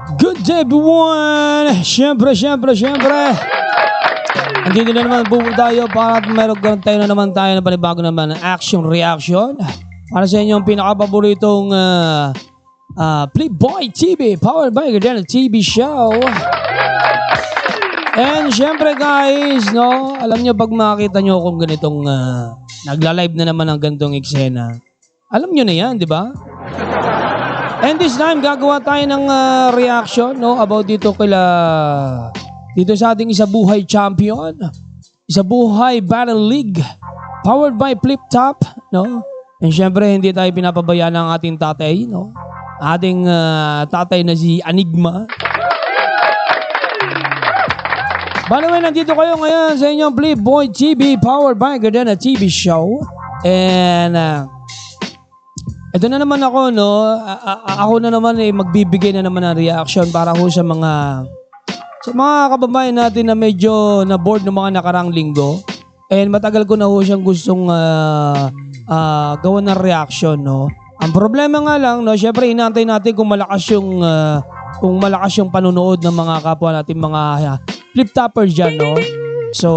Good day everyone! Siyempre. Andito na naman po tayo para meron tayo na naman tayo na panibago naman ng action reaction. Para sa inyong pinaka-paboritong Playboy TV powered by Gardena TV show. And siyempre guys, no, alam nyo pag makita nyo kung ganitong nagla-live na naman ng ganitong eksena, alam nyo na yan, di ba? And this time, gagawa tayo ng reaction, no, about dito sa ating Isabuhay Champion, Isabuhay Battle League, powered by Flip Top, no? And syempre, hindi tayo pinapabayaan ng ating tatay, no? Ating tatay na si Anigma. By the way, nandito kayo ngayon sa inyong Playboy TV, powered by Gardena TV show. And ito na naman ako, no? Ako na naman magbibigay na naman ng reaction para ho sa mga kababayan natin na medyo na-bored ng mga nakarang linggo. And matagal ko na ho siyang gustong gawa ng reaction, no? Ang problema nga lang, no, syempre inaantay natin kung malakas yung panunood ng mga kapwa natin, mga flip-toppers dyan, no? So,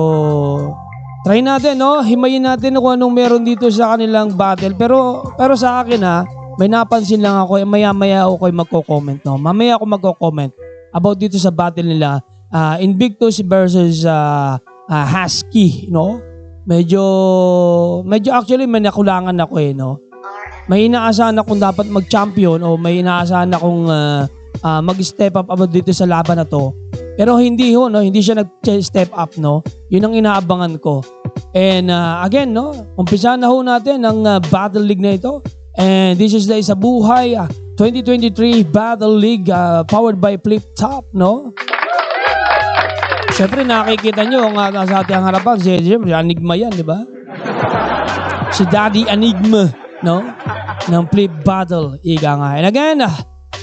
try natin, no? Himayin natin kung anong meron dito sa kanilang battle. Pero sa akin, may napansin lang ako, maya-maya ako magko-comment, no? Mamaya ako magko-comment about dito sa battle nila. Invictus versus Husky, no? Medyo actually may nakulangan ako, no? May inaasahan akong dapat mag-champion o may inaasahan akong mag-step up about dito sa laban na to. Pero hindi ho, no? Hindi siya nag-step up, no? Yun ang inaabangan ko. And again, no? Umpisa na ho natin ang Battle League na ito. And this is the Isabuhay 2023 Battle League powered by Flip Top, no? Siyempre nakikita nyo nga sa ating harapan si Anigma yan, di ba? Si Daddy Anigma, no? Ng Flip Battle, ika nga. And again,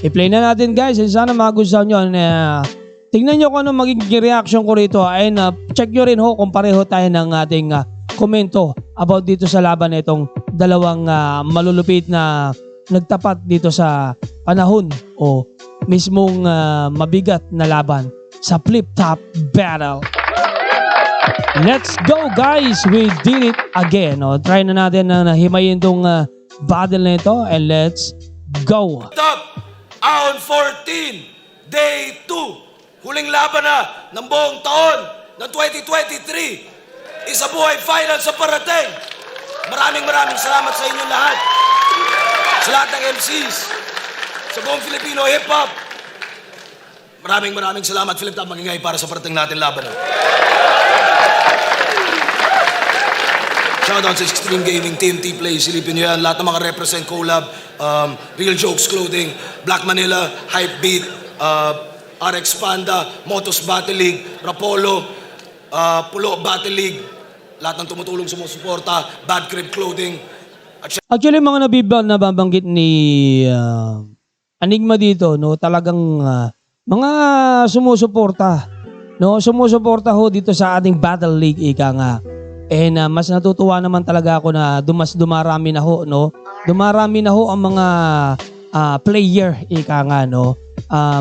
i-play na natin guys. And sana magustuhan nyo. Tingnan nyo kung ano magiging reaction ko rito. And check nyo rin ho kung pareho tayo ng ating komento about dito sa laban na itong dalawang malulupit na nagtapat dito sa panahon o mismong mabigat na laban sa Flip Top Battle. Let's go guys! We did it again. No? Try na natin na himayin itong battle na ito and let's go! Top, Round 14, Day 2. Huling laban na ng buong taon ng 2023. Isabuhay Final sa parating. Maraming salamat sa inyo lahat. Sa lahat ng MCs. Sa buong Filipino hip-hop. Maraming salamat, Philip Top, magingay para sa parating natin laban na. Shoutout sa Extreme Gaming, TNT Play, silipin nyo yan. Lahat ng mga represent collab, Real Jokes Clothing, Black Manila, Hype Beat, RX Panda, Motos Battle League, Rapolo, Pulo Battle League, lahat ng tumutulong sa mga suporta, Bad Crib Clothing. Actually, mga nababanggit ni Anigma dito, no, talagang mga sumusuporta, no, sumusuporta ho dito sa ating Battle League, ika nga. And mas natutuwa naman talaga ako na dumarami na ho, no, dumarami na ho ang mga player, ika nga, no,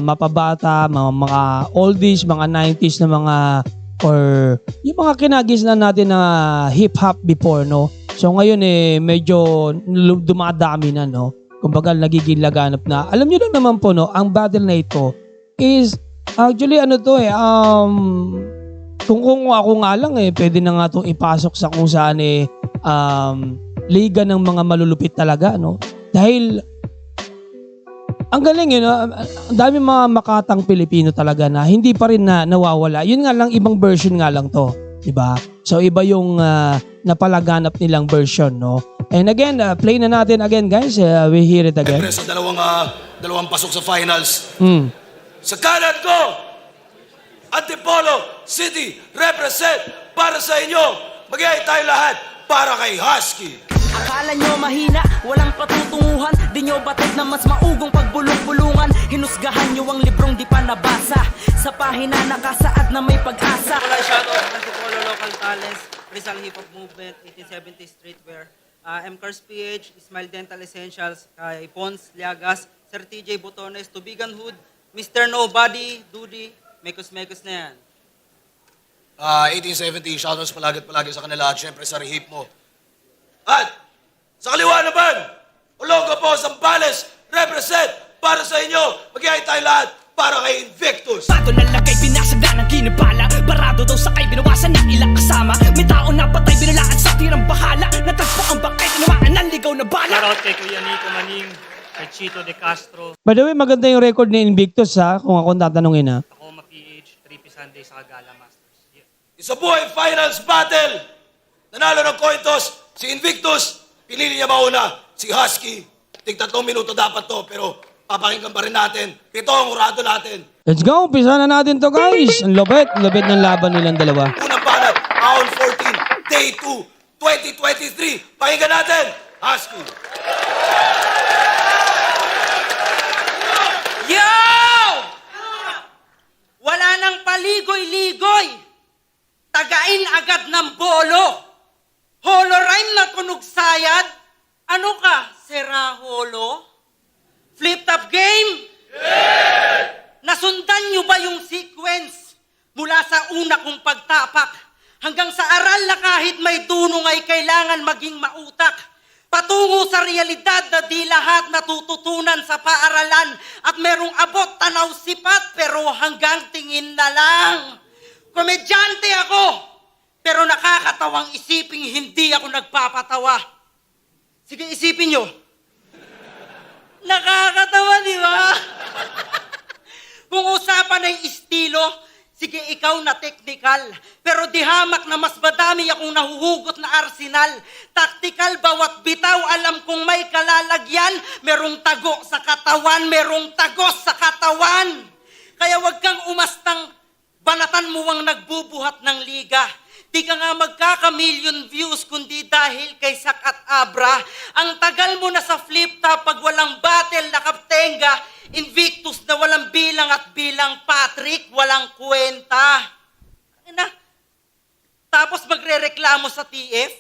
mapabata, mga oldies, mga 90s na mga or yung mga kinagis na natin na hip-hop before, no. So ngayon medyo dumadami na, no. Kumbaga nagiging laganap na. Alam niyo lang naman po, no, ang battle na ito is actually ano to kung ako nga lang pwede na nga itong ipasok sa kung saan liga ng mga malulupit talaga, no. Dahil ang galing no, ang dami mga makatang Pilipino talaga na hindi pa rin na nawawala. Yun nga lang, ibang version nga lang to, di ba? So iba yung napalaganap nilang version, no. And again, play na natin again guys. We hear it again. Sa dalawang pasok sa finals. Sa kanan ko, Antipolo City represent para sa inyo. Magayay tayo lahat para kay Husky. Akala nyo mahina, walang patutunguhan. Di nyo batid na mas maugong pagbulong-bulungan. Hinusgahan nyo ang librong di pa nabasa. Sa pahina nakasaad na may pag-asa. Shoutout Antipolo Local Talents, Rizal Hip Hop Movement, 1870 Streetwear, MCARS PH, Smile Dental Essentials, kay Pons Liagas, Sir TJ Botones, Tubigan Hood, Mr. Nobody, Dudy, mekos-mekos na yan. 1870, shoutouts palagi sa kanila at syempre sa rehip mo. At sa kaliwa naman, Olonga po, Zambales, represent para sa inyo. Mag-iay tayo lahat para kay Invictus. Bato na lagay, binasagda ng ginabala. Barado daw sakay, binawasan ng ilang kasama. May tao na patay, binalaan sa tirang bahala. Natagpo ang bangkay, tinawaan ng ligaw na bala. Shoutout kay Kuya Nico Maning, kay Chito De Castro, By the way, maganda yung record ni Invictus ha, kung ako tatanungin ha. Tacoma PH, 3P Sunday sa Gala Masters. Yeah. Isa buhay finals battle. Nanalo ng coin toss si Invictus. Pinili niya mauna si Husky. Tig 3 minuto dapat to, pero papakinggan pa rin natin. Ito ang urado natin. Let's go, umpisa na natin to guys. Ang lupit ng laban nilang dalawa. Unang banat, Round 14, Day 2, 2023. Pakinggan natin, Husky. Yo! Wala nang paligoy-ligoy. Tagain agad ng bolo. Holorime na tunog sayad. Ano ka, Sera Holo? Flip-top game? Nasundan nyo ba yung sequence? Mula sa una kong pagtapak hanggang sa aral na kahit may dunong ay kailangan maging mautak. Patungo sa realidad na di lahat natututunan sa paaralan at merong abot tanaw sipat pero hanggang tingin na lang. Komedyante ako, pero nakakatawang isiping hindi ako nagpapatawa. Sige, isipin nyo. Nakakatawa, di ba? Kung usapan ay estilo, sige ikaw na technical. Pero di hamak na mas madami akong nahuhugot na arsenal. Tactical, bawat bitaw, alam kong may kalalagyan. Merong tago sa katawan, merong tagos sa katawan. Kaya wag kang umastang banatan mo ang nagbubuhat ng liga. Di ka nga magkaka-million views kundi dahil kay Sakat Abra. Ang tagal mo na sa flip-top pag walang battle na kaptenga. Invictus na walang bilang at bilang Patrick, walang kwenta. Na, tapos magre-reklamo sa TF?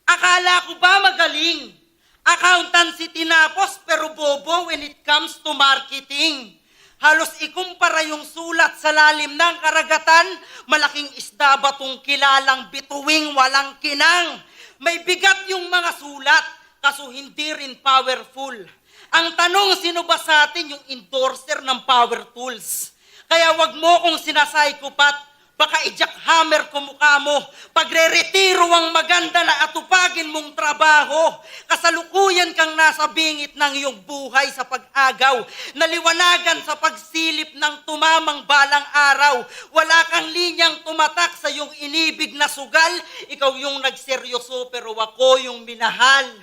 Akala ko ba magaling? Accountancy tinapos pero bobo when it comes to marketing. Halos ikumpara yung sulat sa lalim ng karagatan, malaking isda ba tong kilalang bituing walang kinang? May bigat yung mga sulat, kaso hindi rin powerful. Ang tanong, sino ba sa atin yung endorser ng power tools? Kaya wag mo kong sinasaykopat, baka i-jackhammer ko mukha mo. Pagre-retiro ang maganda na atupagin mong trabaho. Kasalukuyan kang nasa bingit ng iyong buhay sa pag-agaw. Naliwanagan sa pagsilip ng tumamang balang araw. Wala kang linyang tumatak sa iyong inibig na sugal. Ikaw yung nagseryoso pero ako yung minahal.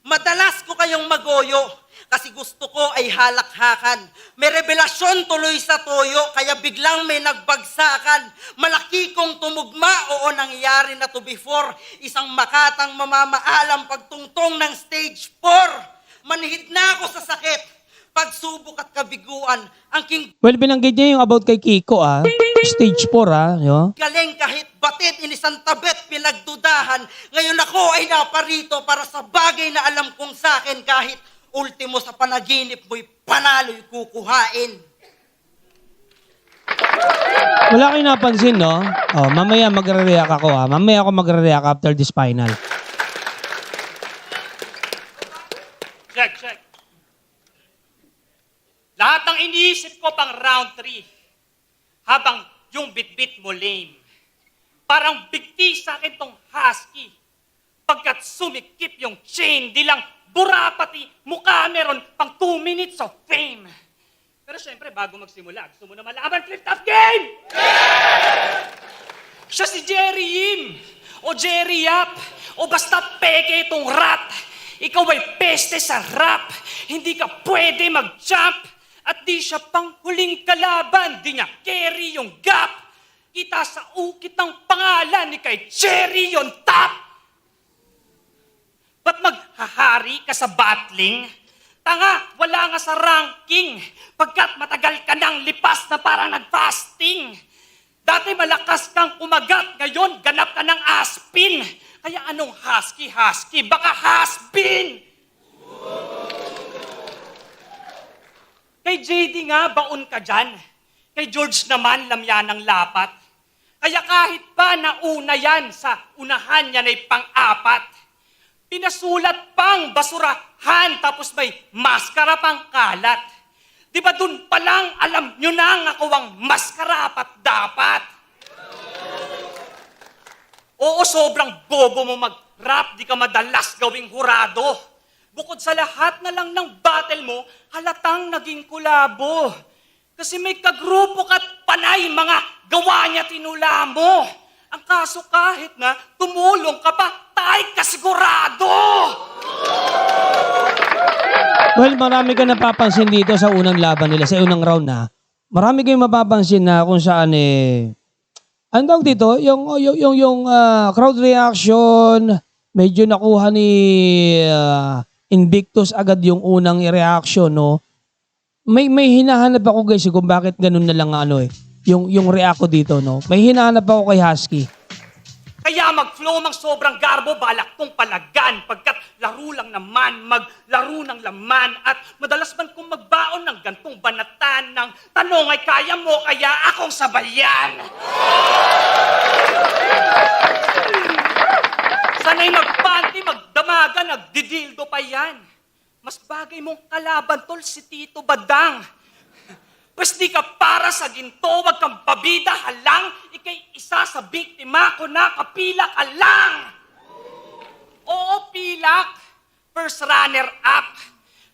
Madalas ko kayong magoyo kasi gusto ko ay halakhakan. May revelasyon tuloy sa toyo kaya biglang may nagbagsakan. Malaki kong tumugma, oo nangyari na to before. Isang makatang mamamaalam pagtungtong ng stage 4. Manhid na ako sa sakit. Pagsubok at kabiguan, ang king Well, binanggit niya yung about kay Kiko ah. Stage 4 ah. Yo. galing kahit batid, inisan tabet, pinagdudahan. Ngayon ako ay naparito para sa bagay na alam kong sa akin kahit ultimo sa panaginip mo'y panalo'y kukuhain. Wala kayong napansin, no? Oh, mamaya magre-react ako ah. Mamaya ako magre-react after this final. Check. Lahat ng iniisip ko pang round 3. Habang yung bit-bit mo lame. Parang bigti sa akin tong Husky. Pagkat sumikip yung chain, di lang bura pati mukha meron pang 2 minutes of fame. Pero syempre, bago magsimula, gusto mo na malaban flip-top game! Siya si Jerry Yim, o Jerry Yap, o basta peke itong rat. Ikaw ay peste sa rap, hindi ka pwede mag-jump. At di siya pang huling kalaban, di niya carry yung gap. Kita sa ukit ng pangalan ni kay Jerry yung top. Ba't maghahari ka sa battling? Tanga, wala nga sa ranking. Pagkat matagal ka nang lipas na parang nag-fasting. Dati malakas kang kumagat, ngayon ganap ka ng aspin. Kaya anong husky, baka has-been. Kay JD nga, baon ka dyan. Kay George naman, lamyan ng lapat. Kaya kahit pa nauna yan sa unahan yan ay pang-apat, pinasulat pang basurahan tapos may maskara pang kalat. Di ba dun pa lang alam nyo na ang ako ang maskara dapat? Oo, sobrang bobo mo mag-rap, di ka madalas gawing hurado. Bukod sa lahat na lang ng battle mo, halatang naging kulabo. Kasi may kagrupo ka't panay mga gawa niya tinula mo. Ang kaso kahit na tumulong ka pa, tay kasigurado! Well, marami ka napapansin dito sa unang laban nila, sa unang round na. Marami kayong mapapansin na kung saan ano tawag dito? Yung crowd reaction, medyo nakuha ni Invictus agad yung unang reaction, no? May hinahanap ako guys kung bakit ganun na lang yung react ko dito, no? May hinahanap ako kay Husky. Kaya mag-flow mang sobrang garbo, balak kong palagan. Pagkat laro lang naman, maglaro ng laman. At madalas man kong magbaon ng gantong banatan ng tanong ay kaya mo, kaya akong sabayan. Sana'y magpanty, magdamaga, nagdidildo pa yan. Mas bagay mong kalaban, tol, si Tito Badang. Pwes di ka para sa ginto, wag kang pabida, halang. Ika'y isa sa biktima ko na kapila ka lang. Oo, pilak. First runner-up.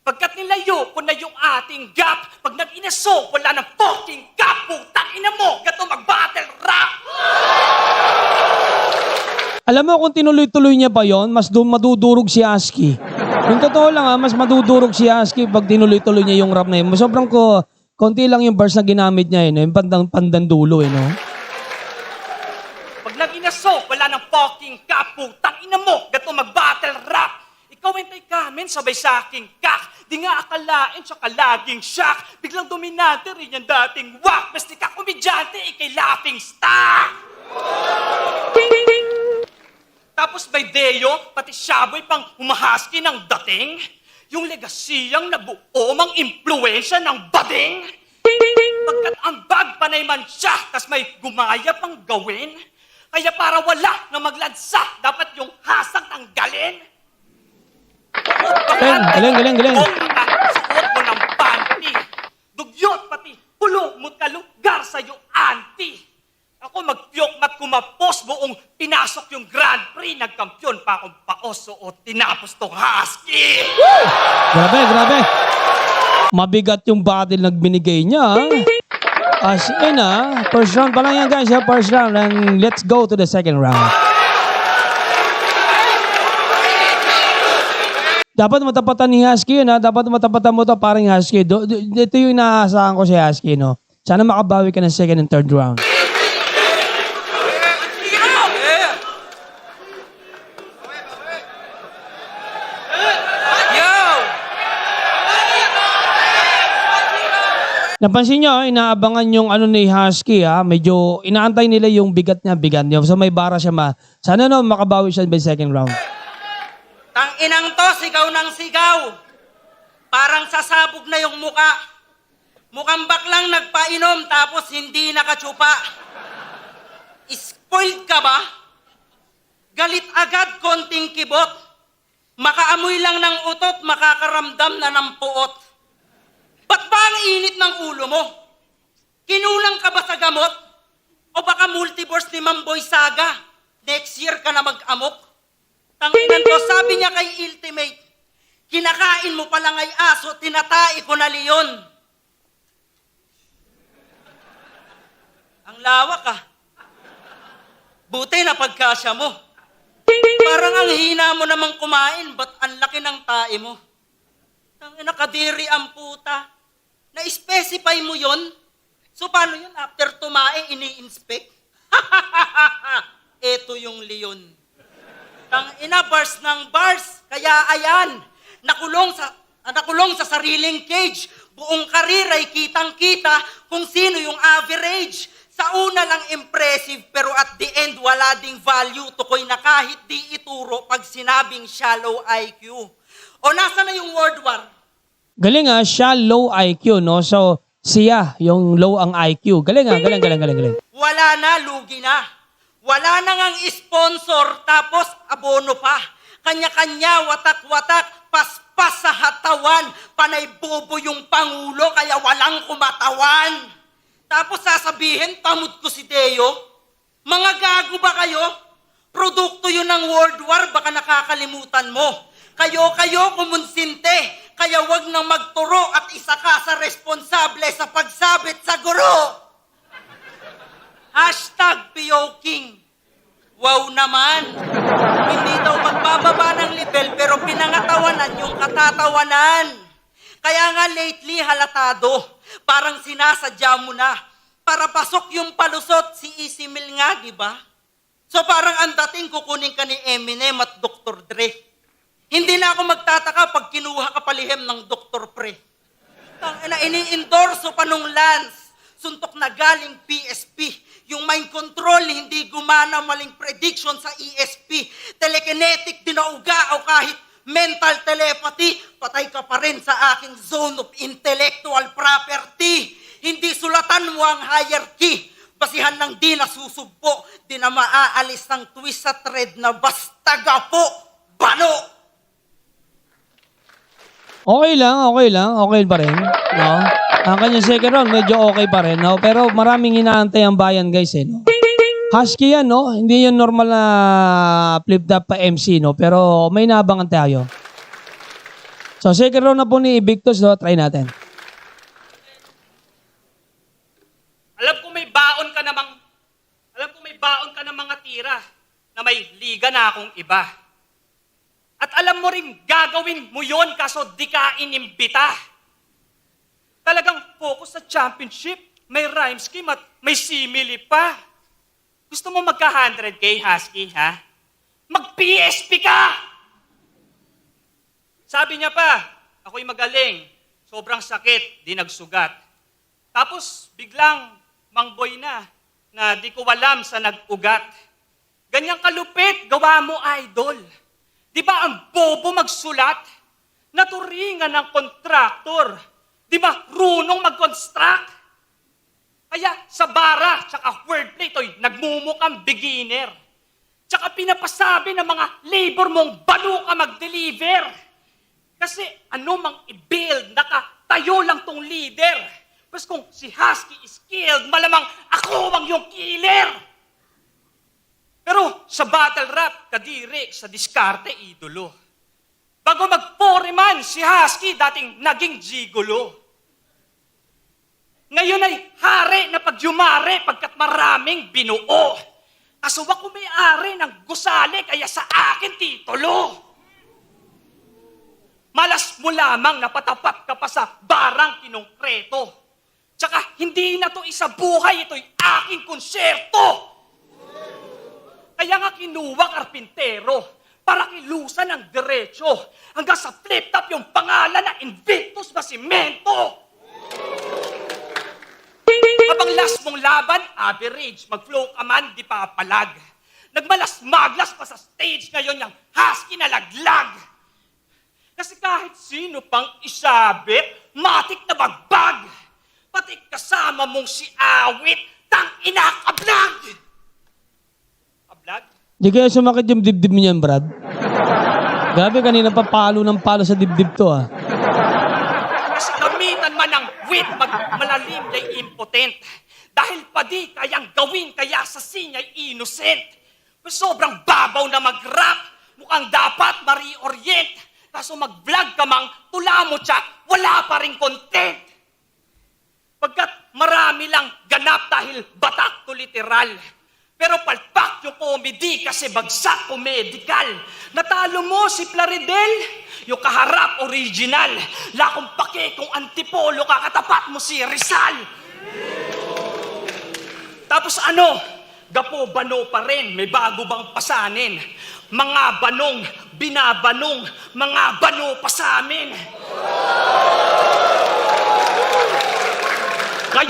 Pagkat nilayo ko na yung ating gap, pag nag-inaso, wala ng fucking gap. Putang ina mo, gato mag-battle rap. Alam mo kung tinuloy-tuloy niya pa yon, mas madudurog si Husky. Yung totoo lang mas madudurog si Husky pag tinuloy-tuloy niya yung rap na yun. Sobrang konti lang yung verse na ginamit niya yung pandandulo no? Pag nag-inaso, wala ng fucking gap. Putang ina mo, gato mag-battle rap. Ikaw entay kamen, sabay sa aking kak. Di nga akalain, tsaka laging shock. Biglang dominante rin yung dating wak. Basta ka komedyante, ikay laughing stock. Tapos may Deo, pati Shaboy pang humahaski ng dating. Yung legasiyang nabuo mang impluensya ng bading. Pagkat ang bag panay man siya, tas may gumaya pang gawin. Kaya para wala na maglansa, dapat yung hasang tanggalin. Galing. Suot mo ng panty. Dugyot pati, pulo mo't kalugar sa'yo, auntie. Ako magpiyok kumapos buong pinasok yung Grand Prix. Nagkampiyon pa akong paoso o tinapos tong Husky. Grabe. Mabigat yung battle nagbinigay niya. As in first round pa lang yan guys, first round. And let's go to the second round. Dapat matapatan ni Husky yun Dapat matapatan mo to parang Husky. Ito yung inaasahan ko si Husky, no? Sana makabawi ka ng second and third round. Napansin nyo, inaabangan yung ni Husky, medyo inaantay nila yung bigat niya. So may bara siya sana makabawi siya by second round. Tang inang to, sigaw ng sigaw. Parang sasabog na yung muka. Mukhang baklang nagpainom tapos hindi nakatsupa. Spoiled ka ba? Galit agad, konting kibot. Makaamoy lang ng utot, makakaramdam na ng puot. Ba't ba ang init ng ulo mo? Kinulang ka ba sa gamot? O baka multiverse ni Mamboy Saga? Next year ka na mag-amok? Tanginan to, sabi niya kay Ultimate, kinakain mo palang ay aso, tinatai ko na leon. Ang lawak Buti na pagkasya mo. Parang ang hina mo namang kumain, ba't ang laki ng tae mo? Tangina, kadiri ang puta. Na-specify mo yon? So paano yun? After tumae, ini-inspect? Ito yung leon. Tangina, bars ng bars. Kaya ayan, nakulong sa sariling cage. Buong karir ay kitang-kita kung sino yung average. Sa una lang impressive, pero at the end, wala ding value. Tukoy na kahit di ituro pag sinabing shallow IQ. O nasa na yung World War? Galing ah, siya low IQ, no? So, siya yung low ang IQ. Galing ah, galing. Wala na, lugi na. Wala na ngang sponsor, tapos abono pa. Kanya-kanya, watak-watak, paspas sa hatawan. Panay bobo yung Pangulo, kaya walang kumatawan. Tapos sasabihin, pamud ko si Deo. Mga gago ba kayo? Produkto yun ng World War, baka nakakalimutan mo. Kayo kumunsinte, kaya wag nang magturo at isa ka sa responsable sa pagsabit sa guro. #POking. Wow naman. Hindi daw magbababa ng level pero pinangatawanan yung katatawanan. Kaya nga lately halatado, parang sinasadya mo na. Para pasok yung palusot si Isimil nga, di ba? So parang ang dating kukunin ka ni Eminem at Dr. Dre. Hindi na ako magtataka pag kinuha ka palihim ng Dr. Pre. Ini-endorso pa nung Lance. Suntok na galing PSP. Yung mind control, hindi gumana, maling prediction sa ESP. Telekinetic, dinauga o kahit mental telepathy, patay ka pa rin sa aking zone of intellectual property. Hindi sulatan mo ang hierarchy. Basihan ng di nasusugpo, di na maaalis ng twist sa thread na basta gapo, bano. Okay pa rin. No? Ang kanyang second round, medyo okay pa rin. No? Pero maraming inaantay ang bayan, guys. No? Husky yan, no? Hindi yung normal na flip-top pa MC, no? Pero may naabangan tayo. So, second round na po ni Invictus, no? Try natin. Alam ko may baon ka ng mga tira na may liga na akong iba. At alam mo rin gagawin mo yon kaso di ka inimbita. Talagang focus sa championship, may rhyme scheme at may simile pa. Gusto mo magka 100K, Husky, ha? Mag-PSP ka! Sabi niya pa, ako'y magaling, sobrang sakit, di nagsugat. Tapos biglang mangboy na di ko alam sa nag-ugat. Ganyang kalupit, gawa mo, idol. Di ba ang bobo magsulat? Naturingan ng kontraktor. Di ba runong mag-construct? Kaya sa bara, tsaka wordplay, to'y nagmumukhang beginner. Tsaka pinapasabi ng mga labor mong balo ka mag-deliver. Kasi ano mang i-build, nakatayo lang tong leader. Mas kung si Husky is skilled, malamang ako ang yung killer. Pero sa battle rap, kadiri, sa diskarte, idolo. Bago mag-foreman, si Husky dating naging gigolo. Ngayon ay hari na pagyumare pagkat maraming binuo. Kaso ako may-ari ng gusali kaya sa akin titulo. Malas mo lamang napatapat ka pa sa barang kinongkreto. Tsaka hindi na to isa buhay, ito'y aking konserto. Kaya nga kinuha karpintero para kilusan ng derecho hanggang sa flip-top yung pangalan na Invictus Basimento. Habang last mong laban, average, mag-flow ka man, di papalag. Nagmalas-maglas pa sa stage ngayon yung Husky na laglag. Kasi kahit sino pang isabit, matik na bagbag. Pati kasama mong si Awit, tang-ina kablag! Kablag? Di kaya sumakit yung dibdib niyan, Brad? Grabe, kanina pa palo ng palo sa dibdib to, ah. Kasi gamitan man ng wit, malalim ay impotent. Dahil pa di kayang gawin, kaya sa sinya'y innocent. Sobrang babaw na mag-rap, mukhang dapat ma-reorient. Kaso mag-vlog ka mang, tula mo tsak, wala pa rin content. Pagkat marami lang ganap dahil batak to literal. Pero palpak yung comedy kasi bagsak ko medical. Natalo mo si Plaridel, yung kaharap original. Lakong pake kung antipolo kakatapat mo si Rizal. Tapos ano, gapo-bano pa rin, may bago bang pasanin. Mga banong, binabanong, mga bano pa sa amin.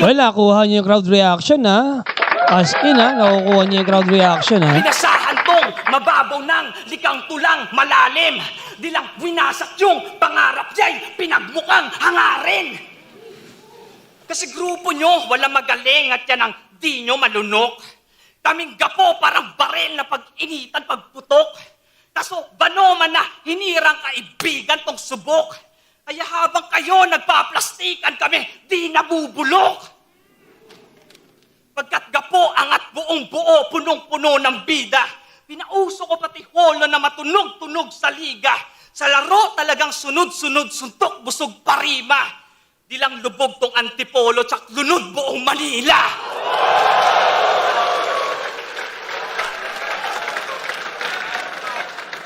Well, nakuha niyo yung crowd reaction, ha? As in, ha? Nakukuha niyo yung crowd reaction, ha? Pinasahan tong mababaw ng likang tulang malalim. Di lang winasak yung pangarap niya'y pinagmukhang hangarin. Kasi grupo nyo, wala magaling at yan ang di nyo malunok. Kaming gapo parang barel na pag-initan, pagputok. Kaso bano man na hinirang kaibigan tong subok. Kaya habang kayo nagpaplastikan kami, di nabubulok. Pagkat gapo angat buong buo, punong-puno ng bida. Pinauso ko pati holo na matunog-tunog sa liga. Sa laro talagang sunod-sunod, suntok, busog parima. Di lang lubog tong Antipolo, tsak lunod buong Manila.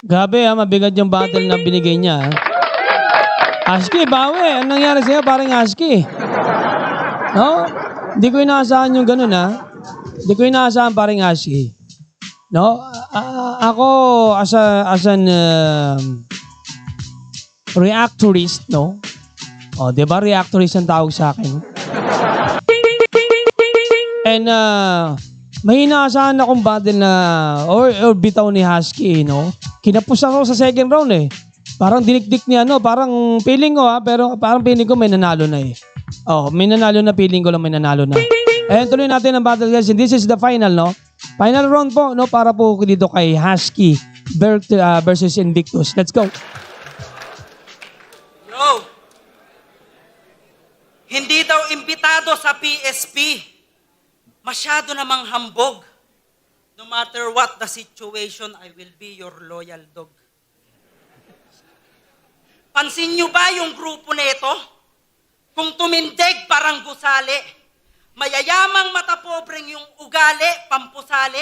Grabe mabigat yung battle na binigay niya. Husky, bawi. Anong nangyari sa'yo? Parang Husky. No? Hindi ko inaasahan yung ganun, ha? Hindi ko inaasahan parang Husky. No? Ako, as an reactorist, no? O, di ba reactorist ang tawag sa akin? And, may inaasahan akong battle na, or bitaw ni Husky, no? Kinapos ako sa second round, eh. Parang dinikdik niya, no? Parang feeling ko, ha? Pero parang feeling ko may nanalo na, eh. Oh, may nanalo na, feeling ko lang may nanalo na. Eh, tuloy natin ang battle, guys. And this is the final, no? Final round po, no? Para po dito kay Husky versus Invictus. Let's go. Yo! Hindi daw imbitado sa PSP. Masyado namang hambog. No matter what the situation, I will be your loyal dog. Pansin nyo ba yung grupo nito? Kung tumindig parang gusali, mayayamang matapobreng yung ugali, pampusali.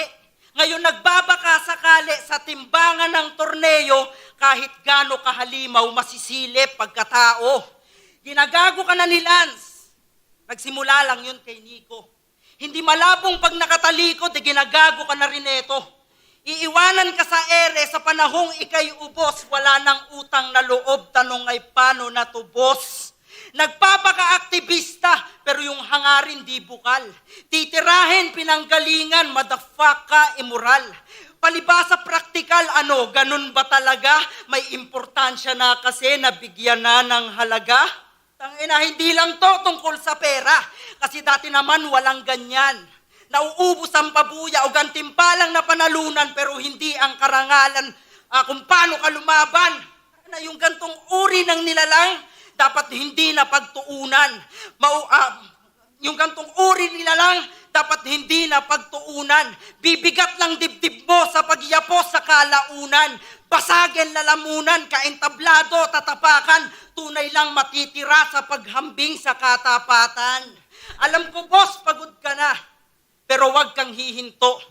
Ngayon nagbabaka sakali sa timbangan ng torneo, kahit gaano kahalimaw masisilip pagkatao. Ginagago ka na ni Lance. Nagsimula lang yun kay Nico. Hindi malabong pag nakatalikod, ginagago ka na rin ito. Iiwanan ka sa ere sa panahong ikay ubos, wala nang utang na loob, tanong ay paano natubos. Nagpapaka-aktivista, pero yung hangarin di bukal. Titirahin, pinanggalingan, motherfucker, immoral. Palibasa praktikal, ganun ba talaga? May importansya na kasi nabigyan na ng halaga? Tangina, hindi lang to tungkol sa pera. Kasi dati naman walang ganyan. Nauubos ang pabuya o gantimpalang na panalunan, pero hindi ang karangalan kung paano ka lumaban. Na yung gantong uri ng nilalang, dapat hindi na pagtuunan. Yung gantong uri nila lang, dapat hindi na pagtuunan. Bibigat lang dibdib mo sa pagyapos sa kalaunan. Basagin lalamunan, kaentablado, tatapakan. Tunay lang matitira sa paghambing sa katapatan. Alam ko, boss, pagod ka na. Pero wag kang hihinto.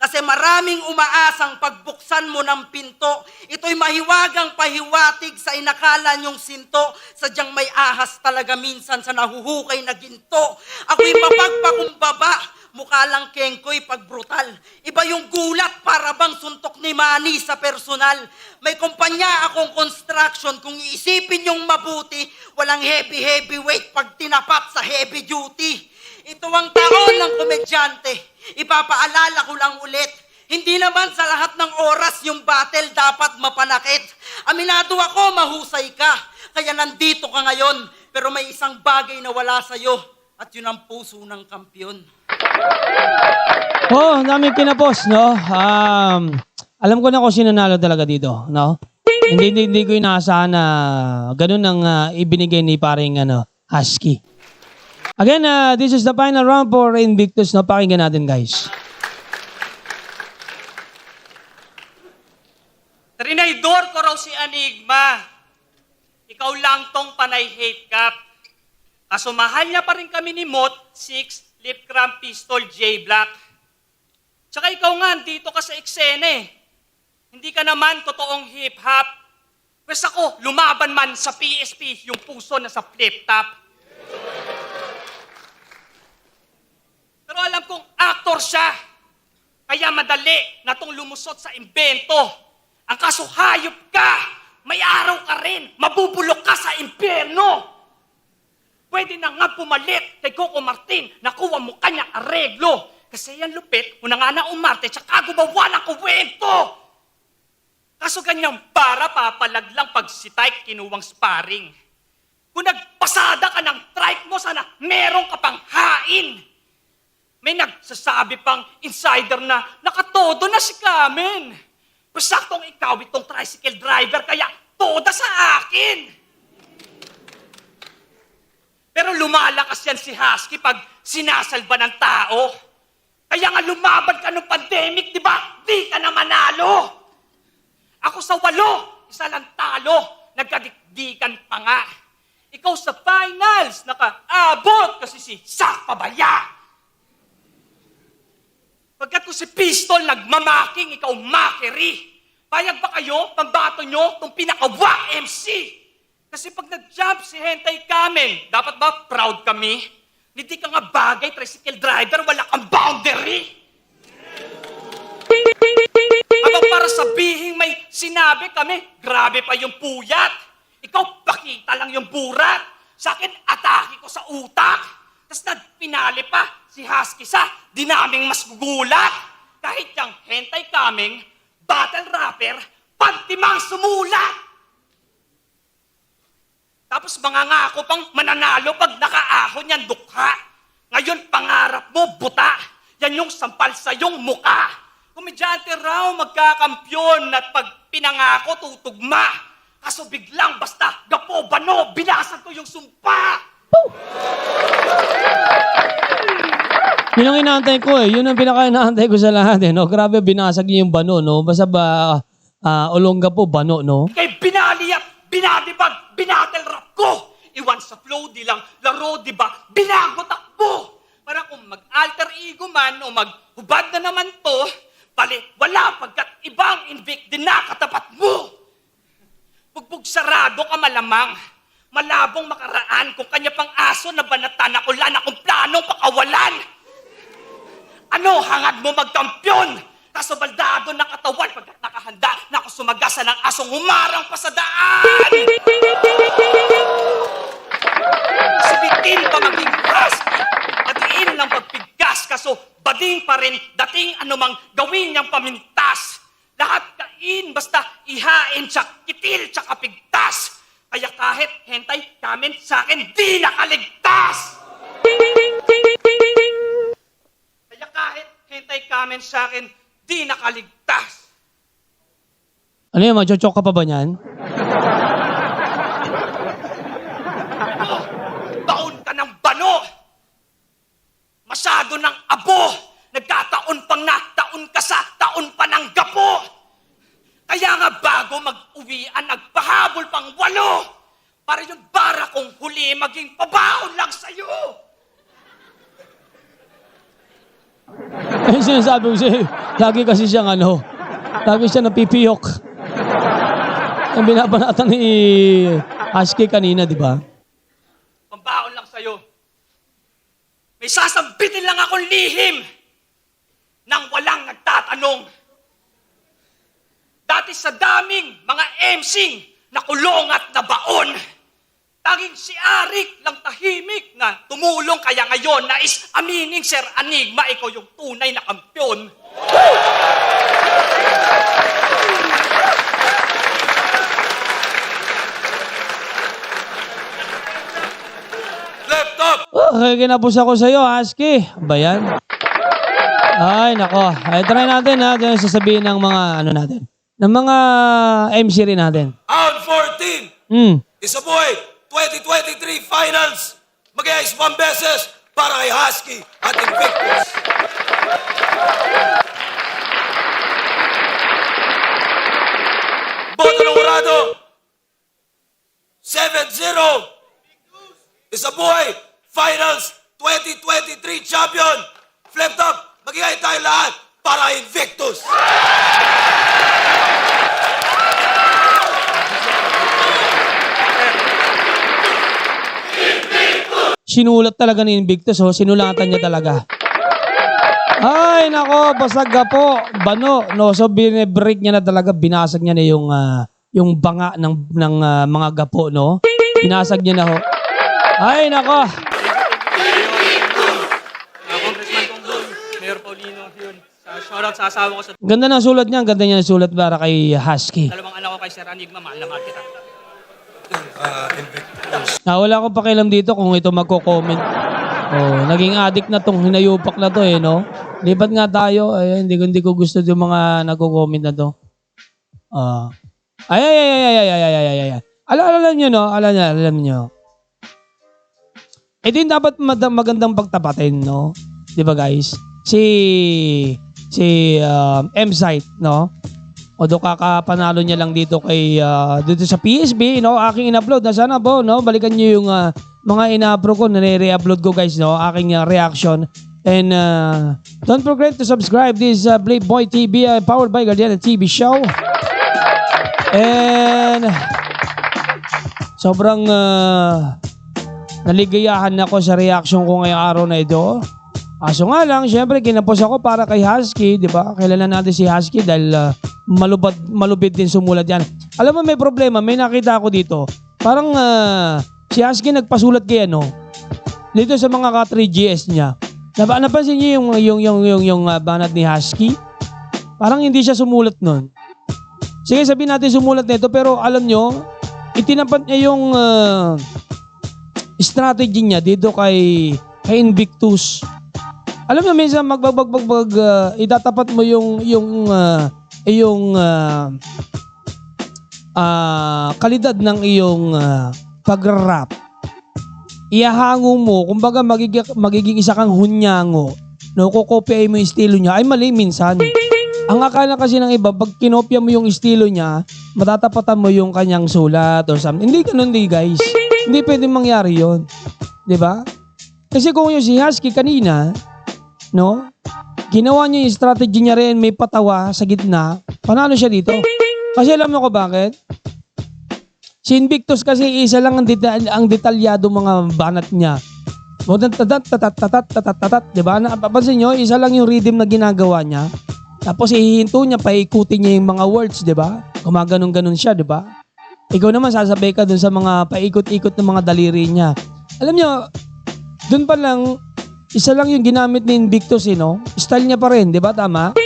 Kasi maraming umaasang pagbuksan mo ng pinto. Ito'y mahiwagang pahiwatig sa inakala niyong sinto. Sadyang may ahas talaga minsan sa nahuhukay na ginto. Ako'y mapagpakumbaba, mukha lang kengkoy pag brutal. Iba yung gulat para bang suntok ni Manny sa personal. May kumpanya akong construction, kung iisipin yung mabuti, walang heavy weight pag tinapat sa heavy duty. Ito ang taon ng komedyante. Ipapaalala ko lang ulit, hindi naman sa lahat ng oras yung battle dapat mapanakit. Aminado ako, mahusay ka, kaya nandito ka ngayon. Pero may isang bagay na wala sa'yo, at yun ang puso ng kampyon. Oh, daming kinapos, no? Alam ko na kung sino nanalo talaga dito, no? Hindi ko inaasahan na ganun ang ibinigay ni paring Husky. Again, this is the final round for Invictus, no? Pakinggan natin, guys. Trinaydor ko raw si Enigma. Ikaw lang tong panay hate cap. Kaso mahal niya pa rin kami ni Mot, 6, lip cramp pistol, J Black. Tsaka ikaw nga, dito ka sa eksena eh. Hindi ka naman totoong hip-hop. Pwes ako, lumaban man sa PSP, yung puso na sa flip-top. Pero alam kong actor siya. Kaya madali na tong lumusot sa imbento. Ang kaso hayop ka, may araw ka rin, mabubulok ka sa impyerno. Pwede na nga pumalit kay Coco Martin, nakuha mo kanyang areglo. Kasi yan lupit, una nga na umarte, tsaka gumawa ng kuwento. Kaso ganyang para papalaglang pag si Tyke kinuwang sparring. Kung nagpasada ka ng trike mo, sana meron ka pang hain. May nagsasabi pang insider na nakatodo na si Kamen. Pero saktong ikaw itong tricycle driver, kaya toda sa akin. Pero lumalakas yan si Husky pag sinasalba ng tao. Kaya nga lumaban ka ng pandemic, di ba? Di ka na manalo. Ako sa 8, isa lang talo. Nagkadikdikan pa nga. Ikaw sa finals, nakaabot kasi si Sak Pabaya. Pagkat ko si Pistol nagmamaking, ikaw makery. Payag ba kayo, pambato nyo, itong pinakawa MC? Kasi pag nag-jump si Hentay Kamen, dapat ba proud kami? Hindi ka nga bagay, tricycle driver, wala kang boundary. Abang para sabihin may sinabi kami, grabe pa yung puyat. Ikaw, pakita lang yung burat. Sa akin, atake ko sa utak. Tapos nagpinali pa si Husky sa dinaming mas gugulat. Kahit yung Hentay Kaming, battle rapper, pantimang sumulat. Tapos mangangako pang mananalo pag nakaahon yan dukha. Ngayon, pangarap mo, buta. Yan yung sampal sa yung muka. Komedyante raw magkakampyon at pag pinangako tutugma. Kaso biglang basta gapo, bano, binasag ko yung sumpa. Yun ang inaantay ko eh. Yun ang pinaka-inaantay ko sa lahat eh. No? Grabe, binasag niya yung bano, no? Basta ba, Olongga po, bano, no? Kay binali at binadibag, binatel rap ko. Iwan sa flow, di lang laro, di ba? Binago takbo. Para kung mag-alter ego man o maghubad na naman to, bali, wala pagkat ibang invict din na katapat mo. Bugbog sarado ka malamang. Malabong makaraan kung kanya pang aso na banatan ako lang akong planong pakawalan. Ano, hangad mo magkampyon? Kaso baldado ng katawan pagkat nakahanda na ako sumagasa ng asong humarang pa sa daan. Sabitin pa maging husky, patiin lang pagpigkas, kaso bading pa rin dating anumang gawin niyang pamintas. Lahat kain, basta ihain, tsak kitil, tsak kapigtas. Kaya kahit Hentay Kamen sa akin, di nakaligtas! Kaya kahit Hentay Kamen sa akin, di nakaligtas. Ano yan, magchochok ka pa ba niyan? Taon ka ng bano! Masyado ng abo! Nagkataon pang taon ka sa taon pa ng gapo! Kaya nga bago mag-uwian, nagpahabol pang 8! Para yung bara kong huli maging pabaon lang sa'yo! Yung sinasabi ko siya, lagi kasi siyang lagi siya napipiyok. Yung binabanatan ni Husky kanina, di ba? Pambaon lang sa'yo. May sasambitin lang akong lihim nang walang nagtatanong. Dati sa daming mga emsing na kulong at nabaon, taging si Arik lang tahimik na tumulong, kaya ngayon nais aminin, Sir Enigma, ikaw yung tunay na kampyon. Laptop! Okay, kinapos ako sa'yo, Husky. Ba yan? Ay, nako. Ay, try natin ha. Ito yung sasabihin ng mga, natin. Ng mga MC rin natin. Round 14! Isa Isabuhay 2023 Finals! Mag-iayos 1 beses para kay Husky at Invictus. Boto ng Urado 7-0! Isabuhay Finals 2023 Champion! Flip top! Mag-iayos tayo lahat para kay Invictus! Sinulat talaga ni Invictus, oh. Sinulatan niya talaga. Ay, nako, basag ka po. Bano, no? So, binibreak niya na talaga. Binasag niya na yung banga ng mga gapo, no? Binasag niya na, ho. Ay, nako. Congressman Tongbong. Mayor Paulino, yun. Shoutout sa asawa ko sa Ganda ng sulat niya. Ang ganda niya ng sulat para kay Husky. dalawang anak ko kay Sir Anigma. Mahal na mahal kita. Wala akong pakialam dito kung ito magko-comment. Oh, naging addict na tong hinayupak na to no? Lipat nga tayo. Ay, hindi ko gusto yung mga nagko-comment na to. Ay. Alam nyo, no? Alam nyo. Ito yung dapat magandang pagtapatin, no? Di ba, guys? Si M-Site, no? Although kakapanalo niya lang dito dito sa PSB, no? Aking in-upload na sana po, no? Balikan niyo yung mga in-upload ko, nare-re-upload ko, guys, no? Aking reaction. And don't forget to subscribe this Playboy TV powered by Guardiana TV show. And sobrang naligayahan ako sa reaction ko ngayong araw na ito. Kaso nga lang, syempre, kinapos ako para kay Husky, di ba? Kilala natin si Husky dahil malupit din sumulat yan. Alam mo, may problema. May nakita ako dito. Parang si Husky nagpasulat kay dito sa mga ka-3GS niya. Napansin niyo yung banat ni Husky? Parang hindi siya sumulat nun. Sige, sabihin natin sumulat nito, pero alam nyo, itinapat niya yung strategy niya dito kay Invictus. Alam mo, minsan itatapat mo yung kalidad ng iyong pag-rap. Ihahango mo, kumbaga magiging isa kang hunyango. No, kukopyahin mo yung estilo niya, ay mali minsan. Ang akala kasi ng iba, pag kinopya mo yung estilo niya, matatapatan mo yung kanyang sulat or something. Hindi ganun guys. Hindi pwedeng mangyari yon, di ba? Kasi kung yung si Husky kanina, no? Ginawa niya yung strategy niya rin, may patawa sa gitna. Panalo siya dito. Kasi alam mo ko bakit? Si Invictus kasi isa lang ang detalyado mga banat niya. Di ba? Napapansin nyo, isa lang yung rhythm na ginagawa niya. Tapos ihihinto niya, paikutin niya yung mga words, di ba? Gumaganon-ganon siya, di ba? Ikaw naman sasabay ka dun sa mga paikot-ikot ng mga daliri niya. Alam nyo, dun pa lang, isa lang yung ginamit ni Invictus, no? Style niya pa rin, di ba? Tama?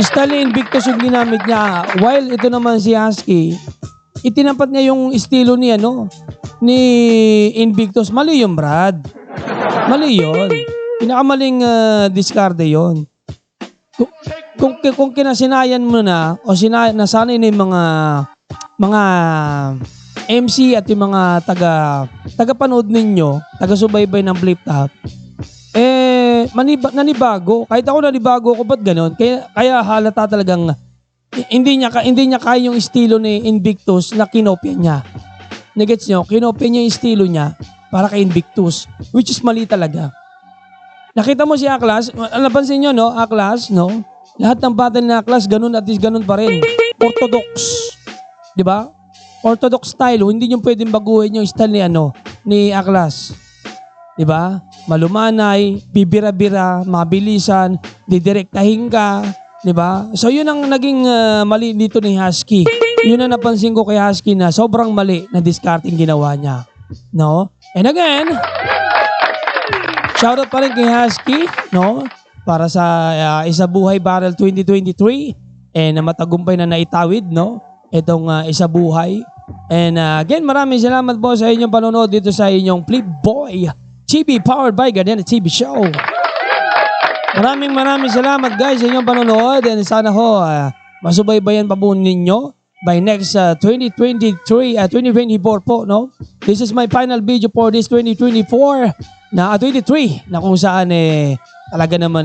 Style ni Invictus yung ginamit niya. While ito naman si Husky, itinapat niya yung estilo niya, no? Ni Invictus. Mali yun, Brad. Mali yun. Pinakamaling discarte yun. Kung kinasinayan mo na, o nasanay na yung mga MC at yung mga taga-panood ninyo, taga-subaybay ng Flip Top, nanibago. Kahit ako nanibago ako, ba't ganon? Kaya halata talagang hindi niya kaya yung estilo ni Invictus na kinopya niya. Nagets nyo? Kinopya niya yung estilo niya para kay Invictus, which is mali talaga. Nakita mo si Aklas, napansin nyo, no? Aklas, no? Lahat ng battle na Aklas, ganun at least ganun pa rin. Orthodox. Di ba? Orthodox style. Hindi nyo pwedeng baguhin yung style ni Aklas. Di ba? Malumanay, bibira-bira, mabilisan, didirektahin ka. Di ba? So yun ang naging mali dito ni Husky. Yun ang napansin ko kay Husky na sobrang mali na discarding ginawa niya. No? And again, shoutout pa rin kay Husky, no? Para sa Isa Buhay Battle 2023 na matagumpay na naitawid, no? Itong Isa Buhay. And again, maraming salamat po sa inyong panonood dito sa inyong Playboy TV powered by Guardiana TV show. Maraming salamat guys sa inyong panonood and sana ho masubaybayan pa po ninyo by next 2024 po, no? This is my final video for this 2024 na 23 na kung saan talaga naman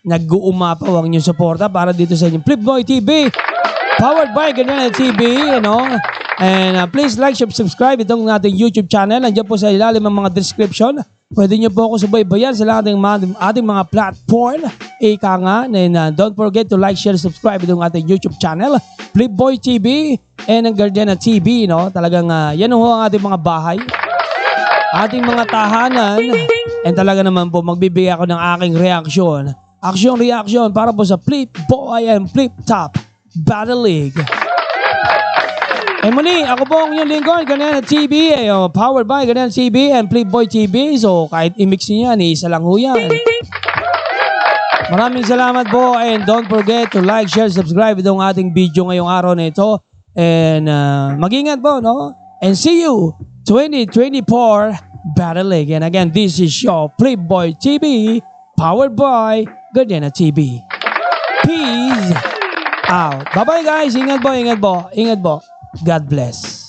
nag-uumapaw ang inyong suporta para dito sa inyong Playboy TV powered by Guardiana TV, you know. And please like, subscribe itong ating YouTube channel. Nandiyan po sa ilalim ng mga description. Pwede nyo po ako subaybayan sa lahat ng ating mga platform. Ika nga. And don't forget to like, share, subscribe itong ating YouTube channel. Playboy TV and ang Guardiana TV. No? Talagang yan ho ang ating mga bahay. Ating mga tahanan. And talaga naman po magbibigay ako ng aking reaksyon. Reaction para po sa Flip Boy and Flip Top Battle League. And muli, ako po ang inyong lingkod, Gardena TV, powered by Gardena TV and Playboy TV. So, kahit i-mix niyo yan, isa lang ho yan. Maraming salamat po and don't forget to like, share, subscribe itong ating video ngayong araw na ito. And mag-ingat po, no? And see you 2024 Battle League. And again, this is your Playboy TV, powered by Gardena TV. Peace out. Bye-bye guys. Ingat po, ingat po. Ingat po. God bless.